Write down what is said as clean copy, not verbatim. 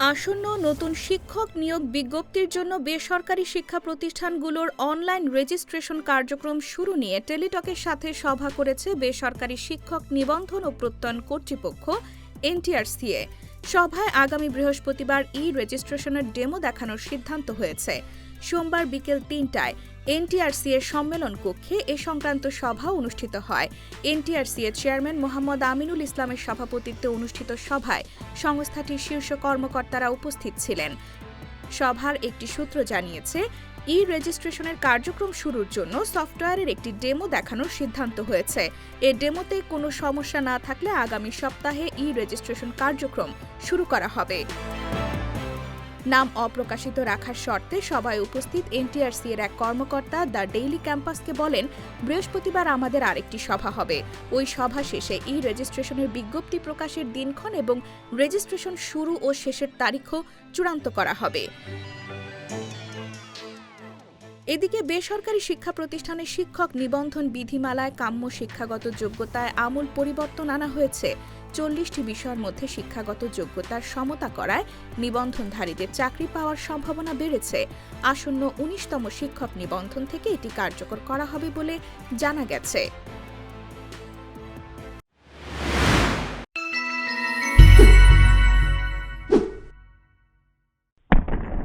আসন্ন নতুন শিক্ষক নিয়োগ বিজ্ঞপ্তির জন্য বেসরকারি শিক্ষা প্রতিষ্ঠানগুলোর অনলাইন রেজিস্ট্রেশন কার্যক্রম শুরু নিয়ে টেলিটকের সাথে সভা করেছে বেসরকারি শিক্ষক নিবন্ধন ও প্রত্যয়ন কর্তৃপক্ষ এনটিআরসিএ। সভায় আগামী বৃহস্পতিবার রেজিস্ট্রেশনের ডেমো দেখানোর সিদ্ধান্ত হয়েছে। সোমবার বিকেল ৩টায় এনটিআরসিএ সম্মেলন কক্ষে এ সংক্রান্ত সভা অনুষ্ঠিত হয়। এনটিআরসিএ চেয়ারম্যান মোহাম্মদ আমিনুল ইসলামের সভাপতিত্বে অনুষ্ঠিত সভায় সংস্থাটির শীর্ষ কর্মকর্তারা উপস্থিত ছিলেন। সভার একটি সূত্র জানিয়েছে, রেজিস্ট্রেশনের কার্যক্রম শুরুর জন্য সফটওয়্যারের একটি ডেমো দেখানোর সিদ্ধান্ত হয়েছে। এ ডেমোতে কোনো সমস্যা না থাকলে আগামী সপ্তাহে রেজিস্ট্রেশন কার্যক্রম শুরু করা হবে। নাম অপ্রকাশিত রাখার শর্তে সভায় উপস্থিত এনটিআরসি-এর এক কর্মকর্তা দ্য ডেইলি ক্যাম্পাসকে বলেন, বৃহস্পতিবার আমাদের আরেকটি সভা হবে। ওই সভা শেষে রেজিস্ট্রেশনের বিজ্ঞপ্তি প্রকাশের দিনক্ষণ এবং রেজিস্ট্রেশন শুরু ও শেষের তারিখও চূড়ান্ত করা হবে। এদিকে বেসরকারি শিক্ষা প্রতিষ্ঠানের শিক্ষক নিবন্ধন বিধিমালায় কাম্য শিক্ষাগত যোগ্যতায় আমূল পরিবর্তন আনা হয়েছে। ৪০টি বিষয়ের মধ্যে শিক্ষাগত যোগ্যতার সমতা করায় নিবন্ধনধারীদের চাকরি পাওয়ার সম্ভাবনা বেড়েছে। আসন্ন ১৯তম শিক্ষক নিবন্ধন থেকে এটি কার্যকর করা হবে বলে জানা গেছে।